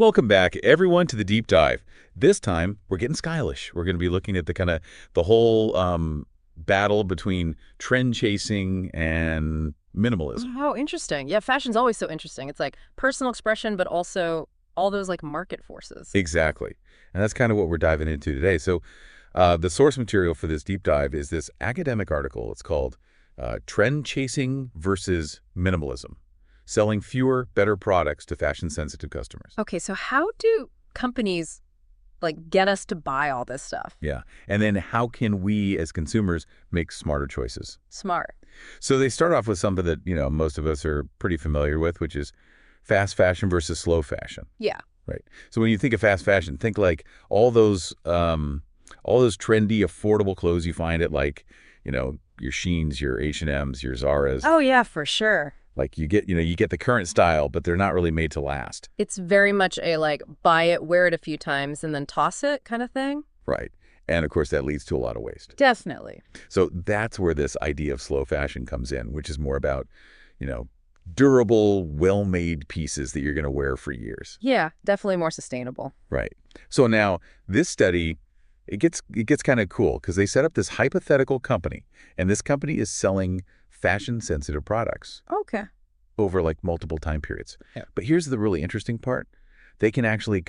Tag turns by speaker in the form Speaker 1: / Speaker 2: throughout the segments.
Speaker 1: Welcome back, everyone, to the deep dive. This time, we're getting stylish. We're going to be looking at the whole battle between trend chasing and minimalism.
Speaker 2: Oh, interesting. Yeah, fashion's always so interesting. It's like personal expression, but also all those like market forces.
Speaker 1: Exactly. And that's kind of what we're diving into today. So the source material for this deep dive is this academic article. It's called Trend Chasing versus Minimalism, Selling Fewer, Better Products to Fashion-Sensitive Customers.
Speaker 2: Okay, so how do companies like get us to buy all this stuff?
Speaker 1: Yeah. And then how can we as consumers make smarter choices?
Speaker 2: Smart.
Speaker 1: So they start off with something that, most of us are pretty familiar with, which is fast fashion versus slow fashion.
Speaker 2: Yeah.
Speaker 1: Right. So when you think of fast fashion, think like all those trendy, affordable clothes you find at like, your Sheins, your H&Ms, your Zaras.
Speaker 2: Oh, yeah, for sure.
Speaker 1: Like you get the current style, but they're not really made to last.
Speaker 2: It's very much a like buy it, wear it a few times, and then toss it kind of thing.
Speaker 1: Right. And of course, that leads to a lot of waste.
Speaker 2: Definitely.
Speaker 1: So that's where this idea of slow fashion comes in, which is more about, durable, well-made pieces that you're going to wear for years.
Speaker 2: Yeah, definitely more sustainable.
Speaker 1: Right. So now this study, it gets kind of cool because they set up this hypothetical company, and this company is selling fashion-sensitive products
Speaker 2: Okay.
Speaker 1: over like multiple time periods.
Speaker 2: Yeah.
Speaker 1: But here's the really interesting part. They can actually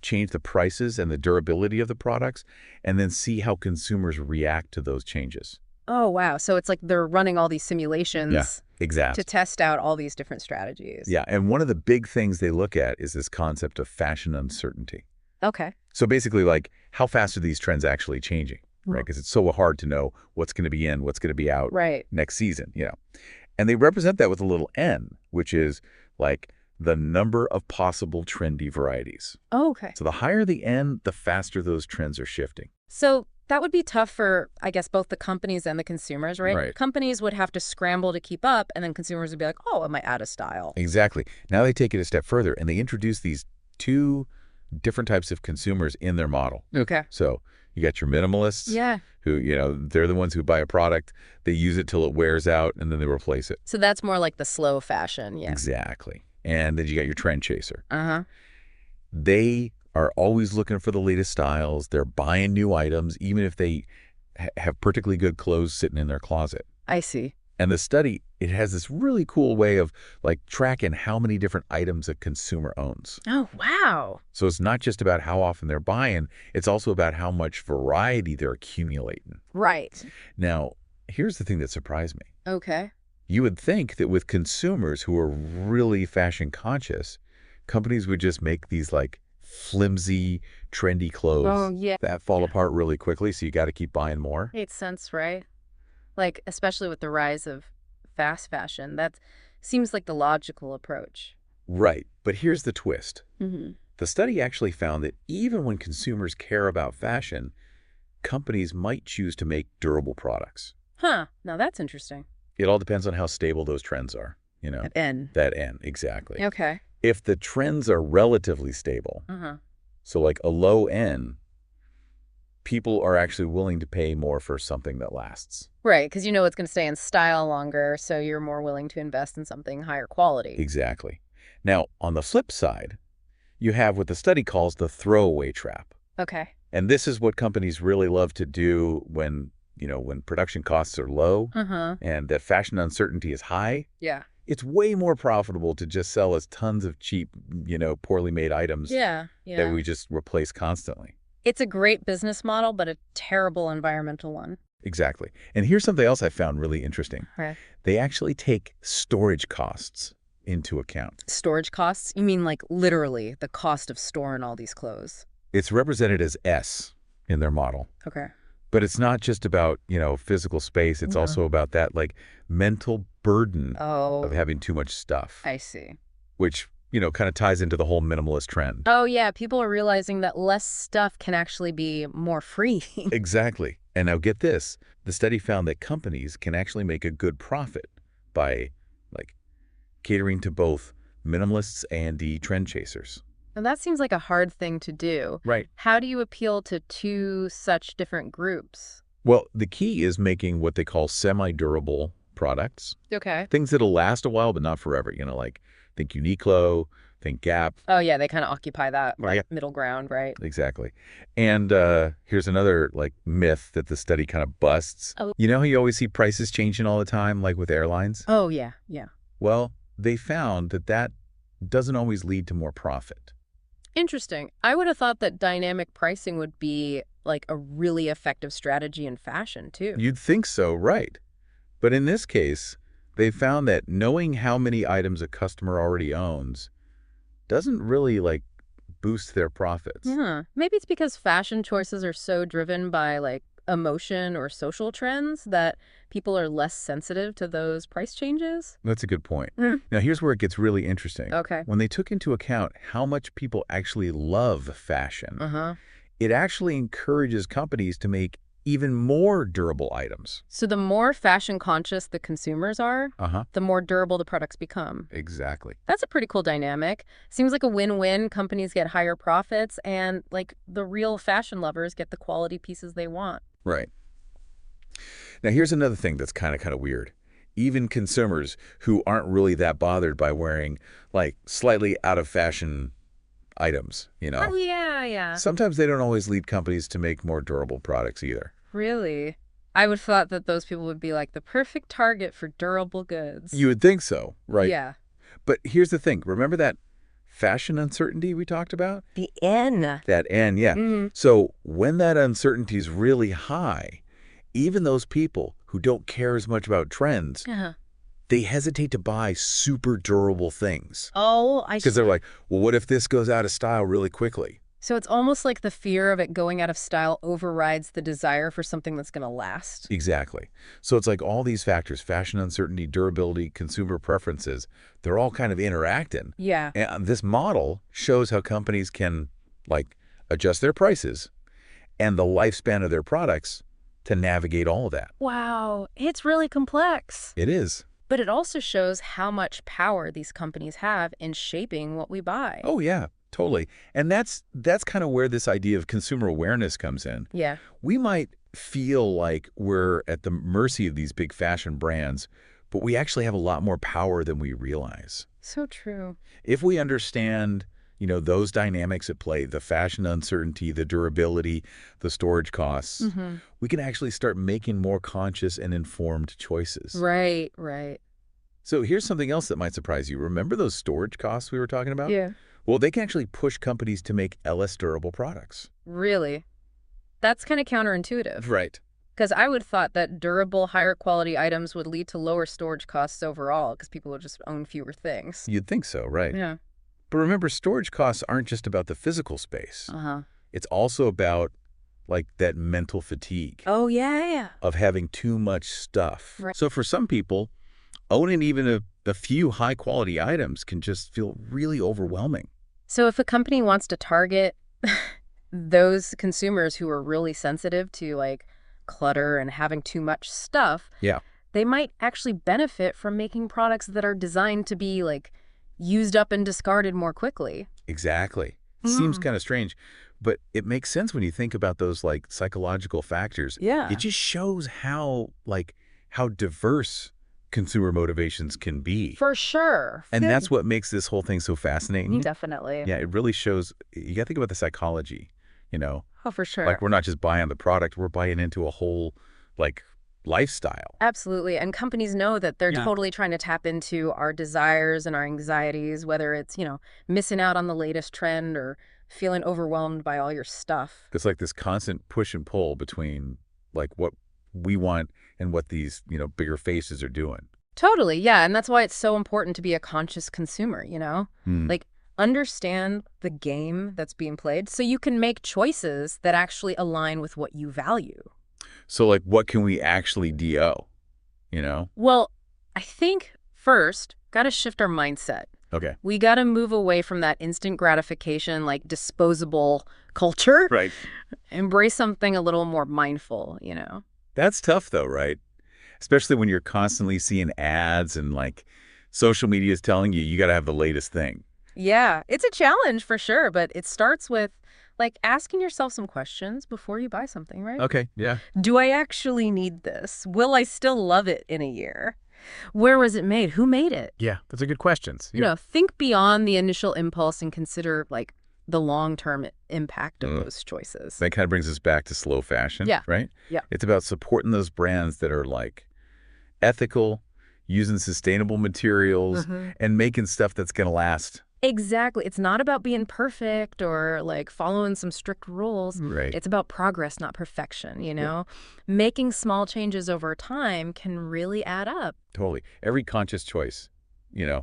Speaker 1: change the prices and the durability of the products and then see how consumers react to those changes.
Speaker 2: Oh, wow. So it's like they're running all these simulations.
Speaker 1: Yeah, exactly.
Speaker 2: To test out all these different strategies.
Speaker 1: Yeah, and one of the big things they look at is this concept of fashion uncertainty.
Speaker 2: Okay.
Speaker 1: So basically, like, how fast are these trends actually changing, right? Because it's so hard to know what's going to be in, what's going to be out
Speaker 2: Right.
Speaker 1: next season, And they represent that with a little n, which is like the number of possible trendy varieties.
Speaker 2: Oh, okay.
Speaker 1: So the higher the n, the faster those trends are shifting.
Speaker 2: So that would be tough for, I guess, both the companies and the consumers, right?
Speaker 1: Right.
Speaker 2: Companies would have to scramble to keep up, and then consumers would be like, oh, am I out of style?
Speaker 1: Exactly. Now they take it a step further, and they introduce these two different types of consumers in their model.
Speaker 2: Okay.
Speaker 1: So you got your minimalists,
Speaker 2: Yeah.
Speaker 1: who, they're the ones who buy a product, they use it till it wears out, and then they replace it.
Speaker 2: So that's more like the slow fashion. Yeah.
Speaker 1: Exactly. And then you got your trend chaser.
Speaker 2: Uh-huh.
Speaker 1: They are always looking for the latest styles. They're buying new items, even if they have particularly good clothes sitting in their closet.
Speaker 2: I see.
Speaker 1: And the study, it has this really cool way of tracking how many different items a consumer owns.
Speaker 2: Oh, wow.
Speaker 1: So it's not just about how often they're buying, it's also about how much variety they're accumulating.
Speaker 2: Right.
Speaker 1: Now, here's the thing that surprised me.
Speaker 2: Okay.
Speaker 1: You would think that with consumers who are really fashion conscious, companies would just make these flimsy, trendy clothes
Speaker 2: Oh, yeah.
Speaker 1: that fall apart really quickly, so you got to keep buying more.
Speaker 2: Makes sense, right? Like, especially with the rise of fast fashion, that seems like the logical approach.
Speaker 1: Right. But here's the twist.
Speaker 2: Mm-hmm.
Speaker 1: The study actually found that even when consumers care about fashion, companies might choose to make durable products.
Speaker 2: Huh. Now that's interesting.
Speaker 1: It all depends on how stable those trends are,
Speaker 2: At N.
Speaker 1: That N, exactly.
Speaker 2: Okay.
Speaker 1: If the trends are relatively stable,
Speaker 2: Uh-huh.
Speaker 1: so like a low N, people are actually willing to pay more for something that lasts.
Speaker 2: Right, because it's going to stay in style longer, so you're more willing to invest in something higher quality.
Speaker 1: Exactly. Now, on the flip side, you have what the study calls the throwaway trap.
Speaker 2: Okay.
Speaker 1: And this is what companies really love to do when production costs are low
Speaker 2: Uh-huh.
Speaker 1: and that fashion uncertainty is high.
Speaker 2: Yeah.
Speaker 1: It's way more profitable to just sell us tons of cheap, poorly made items
Speaker 2: Yeah.
Speaker 1: that we just replace constantly.
Speaker 2: It's a great business model, but a terrible environmental one.
Speaker 1: Exactly. And here's something else I found really interesting.
Speaker 2: Right.
Speaker 1: They actually take storage costs into account.
Speaker 2: Storage costs? You mean like literally the cost of storing all these clothes?
Speaker 1: It's represented as S in their model.
Speaker 2: Okay.
Speaker 1: But it's not just about, physical space. It's also about that mental burden of having too much stuff.
Speaker 2: I see.
Speaker 1: Which, kind of ties into the whole minimalist trend.
Speaker 2: Oh, yeah. People are realizing that less stuff can actually be more freeing.
Speaker 1: Exactly. And now get this. The study found that companies can actually make a good profit by catering to both minimalists and the trend chasers.
Speaker 2: And that seems like a hard thing to do.
Speaker 1: Right.
Speaker 2: How do you appeal to two such different groups?
Speaker 1: Well, the key is making what they call semi-durable products.
Speaker 2: Okay.
Speaker 1: Things that'll last a while, but not forever. Think Uniqlo, Think Gap.
Speaker 2: Oh, yeah, they kind of occupy that
Speaker 1: Right.
Speaker 2: middle ground, right?
Speaker 1: Exactly. And here's another like myth that the study kind of busts.
Speaker 2: Oh.
Speaker 1: You know how you always see prices changing all the time, like with airlines?
Speaker 2: Oh, yeah, yeah.
Speaker 1: Well, they found that that doesn't always lead to more profit.
Speaker 2: Interesting. I would have thought that dynamic pricing would be like a really effective strategy in fashion, too.
Speaker 1: You'd think so, right? But in this case, they found that knowing how many items a customer already owns doesn't really like boost their profits.
Speaker 2: Yeah. Maybe it's because fashion choices are so driven by like emotion or social trends that people are less sensitive to those price changes.
Speaker 1: That's a good point.
Speaker 2: Mm.
Speaker 1: Now, here's where it gets really interesting.
Speaker 2: Okay.
Speaker 1: When they took into account how much people actually love fashion,
Speaker 2: Uh-huh.
Speaker 1: it actually encourages companies to make even more durable items.
Speaker 2: So the more fashion conscious the consumers are,
Speaker 1: Uh-huh.
Speaker 2: the more durable the products become.
Speaker 1: Exactly.
Speaker 2: That's a pretty cool dynamic. Seems like a win-win. Companies get higher profits and like the real fashion lovers get the quality pieces they want.
Speaker 1: Right. Now, here's another thing that's kind of weird. Even consumers who aren't really that bothered by wearing like slightly out of fashion items,
Speaker 2: Oh, yeah.
Speaker 1: sometimes they don't always lead companies to make more durable products either.
Speaker 2: Really? I would have thought that those people would be like the perfect target for durable goods.
Speaker 1: You would think so, right?
Speaker 2: Yeah.
Speaker 1: But here's the thing. Remember that fashion uncertainty we talked about?
Speaker 2: The N.
Speaker 1: That N, yeah.
Speaker 2: Mm.
Speaker 1: So when that uncertainty is really high, even those people who don't care as much about trends,
Speaker 2: Uh-huh.
Speaker 1: they hesitate to buy super durable things.
Speaker 2: Oh,
Speaker 1: Because they're like, well, what if this goes out of style really quickly?
Speaker 2: So it's almost like the fear of it going out of style overrides the desire for something that's going to last.
Speaker 1: Exactly. So it's like all these factors, fashion uncertainty, durability, consumer preferences, they're all kind of interacting.
Speaker 2: Yeah.
Speaker 1: And this model shows how companies can like adjust their prices and the lifespan of their products to navigate all of that.
Speaker 2: Wow. It's really complex.
Speaker 1: It is.
Speaker 2: But it also shows how much power these companies have in shaping what we buy.
Speaker 1: Oh, yeah, totally. And that's kind of where this idea of consumer awareness comes in.
Speaker 2: Yeah.
Speaker 1: We might feel like we're at the mercy of these big fashion brands, but we actually have a lot more power than we realize.
Speaker 2: So true.
Speaker 1: If we understand, those dynamics at play, the fashion uncertainty, the durability, the storage costs,
Speaker 2: Mm-hmm.
Speaker 1: we can actually start making more conscious and informed choices.
Speaker 2: Right, right.
Speaker 1: So here's something else that might surprise you. Remember those storage costs we were talking about?
Speaker 2: Yeah.
Speaker 1: Well, they can actually push companies to make less durable products.
Speaker 2: Really? That's kind of counterintuitive.
Speaker 1: Right.
Speaker 2: Because I would have thought that durable, higher quality items would lead to lower storage costs overall because people would just own fewer things.
Speaker 1: You'd think so, right?
Speaker 2: Yeah.
Speaker 1: But remember, storage costs aren't just about the physical space.
Speaker 2: Uh-huh.
Speaker 1: It's also about, like, that mental fatigue
Speaker 2: Oh, yeah.
Speaker 1: of having too much stuff.
Speaker 2: Right.
Speaker 1: So for some people, owning even a few high-quality items can just feel really overwhelming.
Speaker 2: So if a company wants to target those consumers who are really sensitive to like clutter and having too much stuff,
Speaker 1: Yeah.
Speaker 2: they might actually benefit from making products that are designed to be like used up and discarded more quickly.
Speaker 1: Exactly. Seems
Speaker 2: Mm.
Speaker 1: kind of strange, but it makes sense when you think about those like psychological factors.
Speaker 2: Yeah.
Speaker 1: It just shows how diverse consumer motivations can be.
Speaker 2: For sure.
Speaker 1: And that's what makes this whole thing so fascinating.
Speaker 2: Definitely.
Speaker 1: Yeah, it really shows. You got to think about the psychology,
Speaker 2: Oh, for sure.
Speaker 1: Like we're not just buying the product, we're buying into a whole like lifestyle.
Speaker 2: Absolutely. And companies know that they're
Speaker 1: Yeah.
Speaker 2: totally trying to tap into our desires and our anxieties, whether it's, missing out on the latest trend or feeling overwhelmed by all your stuff.
Speaker 1: It's like this constant push and pull between like what we want and what these, bigger faces are doing.
Speaker 2: Totally. Yeah. And that's why it's so important to be a conscious consumer,
Speaker 1: Hmm.
Speaker 2: Like understand the game that's being played so you can make choices that actually align with what you value.
Speaker 1: So like what can we actually DO,
Speaker 2: Well, I think first, got to shift our mindset.
Speaker 1: Okay.
Speaker 2: We got to move away from that instant gratification, like disposable culture.
Speaker 1: Right.
Speaker 2: Embrace something a little more mindful,
Speaker 1: That's tough though, right? Especially when you're constantly seeing ads and like social media is telling you got to have the latest thing.
Speaker 2: Yeah, it's a challenge for sure, but it starts with like asking yourself some questions before you buy something, right?
Speaker 1: Okay. Yeah.
Speaker 2: Do I actually need this? Will I still love it in a year? Where was it made? Who made it?
Speaker 1: Yeah, those are good questions.
Speaker 2: You know, think beyond the initial impulse and consider, like, the long-term impact of those choices.
Speaker 1: That kind of brings us back to slow fashion,
Speaker 2: Yeah.
Speaker 1: right?
Speaker 2: Yeah.
Speaker 1: It's about supporting those brands that are like ethical, using sustainable materials, and making stuff that's going to last.
Speaker 2: Exactly. It's not about being perfect or, like, following some strict rules.
Speaker 1: Right.
Speaker 2: It's about progress, not perfection, you know? Making small changes over time can really add up.
Speaker 1: Totally. Every conscious choice,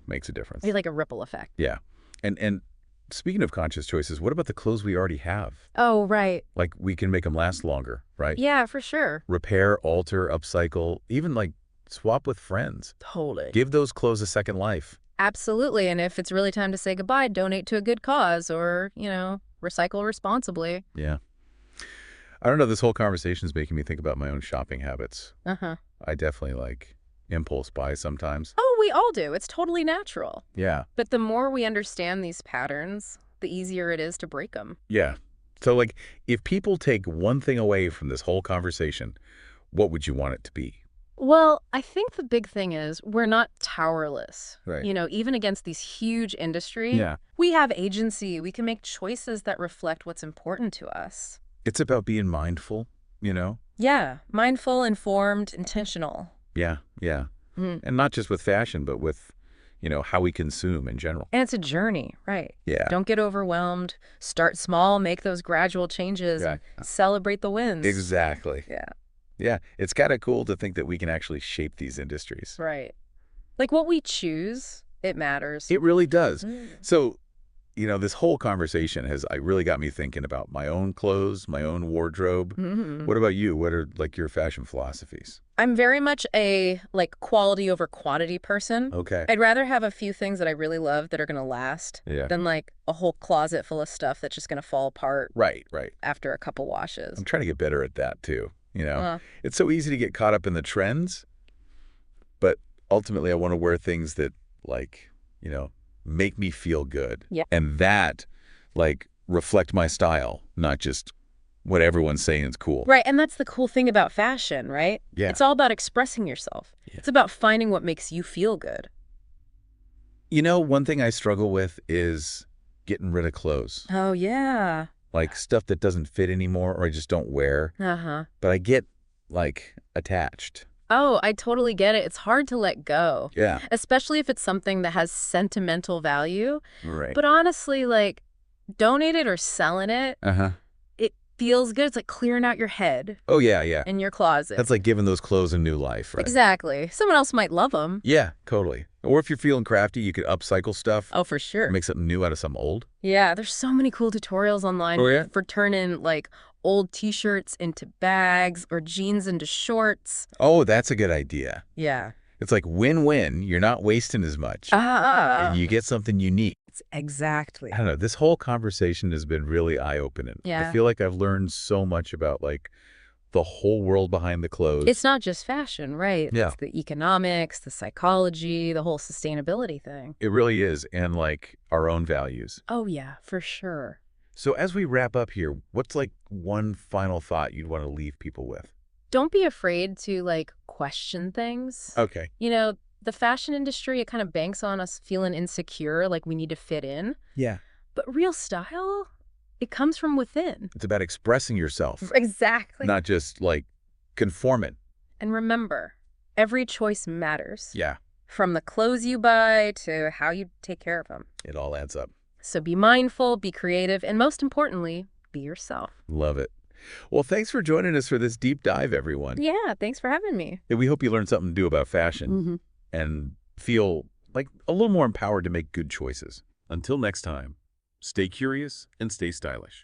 Speaker 1: makes a difference.
Speaker 2: It's like a ripple effect.
Speaker 1: Yeah. And speaking of conscious choices, what about the clothes we already have?
Speaker 2: Oh, right.
Speaker 1: Like, we can make them last longer, right?
Speaker 2: Yeah, for sure.
Speaker 1: Repair, alter, upcycle, even like swap with friends.
Speaker 2: Totally.
Speaker 1: Give those clothes a second life.
Speaker 2: Absolutely. And if it's really time to say goodbye, donate to a good cause or, recycle responsibly.
Speaker 1: Yeah. I don't know. This whole conversation is making me think about my own shopping habits.
Speaker 2: Uh-huh.
Speaker 1: I definitely like impulse buy sometimes.
Speaker 2: Oh, we all do. It's totally natural.
Speaker 1: Yeah.
Speaker 2: But the more we understand these patterns, the easier it is to break them.
Speaker 1: Yeah. So, like, if people take one thing away from this whole conversation, what would you want it to be?
Speaker 2: Well, I think the big thing is we're not towerless.
Speaker 1: Right.
Speaker 2: Even against these huge industry,
Speaker 1: Yeah.
Speaker 2: we have agency. We can make choices that reflect what's important to us.
Speaker 1: It's about being mindful,
Speaker 2: Yeah. Mindful, informed, intentional.
Speaker 1: Yeah, yeah. And not just with fashion, but with, how we consume in general.
Speaker 2: And it's a journey, right?
Speaker 1: Yeah.
Speaker 2: Don't get overwhelmed. Start small, make those gradual changes,
Speaker 1: Yeah.
Speaker 2: and celebrate the wins.
Speaker 1: Exactly.
Speaker 2: Yeah.
Speaker 1: Yeah. It's kind of cool to think that we can actually shape these industries.
Speaker 2: Right. Like what we choose, it matters.
Speaker 1: It really does. So, this whole conversation has really got me thinking about my own clothes, my own wardrobe. What about you? What are like your fashion philosophies?
Speaker 2: I'm very much a quality over quantity person.
Speaker 1: Okay.
Speaker 2: I'd rather have a few things that I really love that are going to last
Speaker 1: Yeah.
Speaker 2: than like a whole closet full of stuff that's just going to fall apart
Speaker 1: Right.
Speaker 2: after a couple washes.
Speaker 1: I'm trying to get better at that too. It's so easy to get caught up in the trends, but ultimately I want to wear things that make me feel good.
Speaker 2: Yeah.
Speaker 1: And that reflect my style, not just what everyone's saying is cool.
Speaker 2: Right, and that's the cool thing about fashion, right?
Speaker 1: Yeah.
Speaker 2: It's all about expressing yourself.
Speaker 1: Yeah.
Speaker 2: It's about finding what makes you feel good.
Speaker 1: One thing I struggle with is getting rid of clothes.
Speaker 2: Oh, yeah.
Speaker 1: Like stuff that doesn't fit anymore or I just don't wear.
Speaker 2: Uh-huh.
Speaker 1: But I get attached.
Speaker 2: Oh, I totally get it. It's hard to let go.
Speaker 1: Yeah.
Speaker 2: Especially if it's something that has sentimental value.
Speaker 1: Right.
Speaker 2: But honestly, donate it or selling it, it feels good. It's like clearing out your head
Speaker 1: Oh, yeah.
Speaker 2: in your closet.
Speaker 1: That's like giving those clothes a new life, right?
Speaker 2: Exactly. Someone else might love them.
Speaker 1: Yeah, totally. Or if you're feeling crafty, you could upcycle stuff.
Speaker 2: Oh, for sure.
Speaker 1: Make something new out of something old.
Speaker 2: Yeah, there's so many cool tutorials online
Speaker 1: Oh, yeah?
Speaker 2: for turning old t-shirts into bags or jeans into shorts.
Speaker 1: Oh, that's a good idea.
Speaker 2: Yeah.
Speaker 1: It's like win-win. You're not wasting as much. And you get something unique.
Speaker 2: Exactly.
Speaker 1: I don't know. This whole conversation has been really eye-opening.
Speaker 2: Yeah.
Speaker 1: I feel like I've learned so much about the whole world behind the clothes.
Speaker 2: It's not just fashion, right?
Speaker 1: Yeah.
Speaker 2: It's the economics, the psychology, the whole sustainability thing.
Speaker 1: It really is. And our own values.
Speaker 2: Oh, yeah, for sure.
Speaker 1: So as we wrap up here, what's one final thought you'd want to leave people with?
Speaker 2: Don't be afraid to question things.
Speaker 1: Okay.
Speaker 2: The fashion industry, it kind of banks on us feeling insecure, like we need to fit in.
Speaker 1: Yeah.
Speaker 2: But real style, it comes from within.
Speaker 1: It's about expressing yourself,
Speaker 2: Exactly.
Speaker 1: not just conforming.
Speaker 2: And remember, every choice matters.
Speaker 1: Yeah.
Speaker 2: From the clothes you buy to how you take care of them.
Speaker 1: It all adds up.
Speaker 2: So be mindful, be creative, and most importantly, be yourself.
Speaker 1: Love it. Well, thanks for joining us for this deep dive, everyone.
Speaker 2: Yeah, thanks for having me.
Speaker 1: And we hope you learned something new about fashion and feel a little more empowered to make good choices. Until next time, stay curious and stay stylish.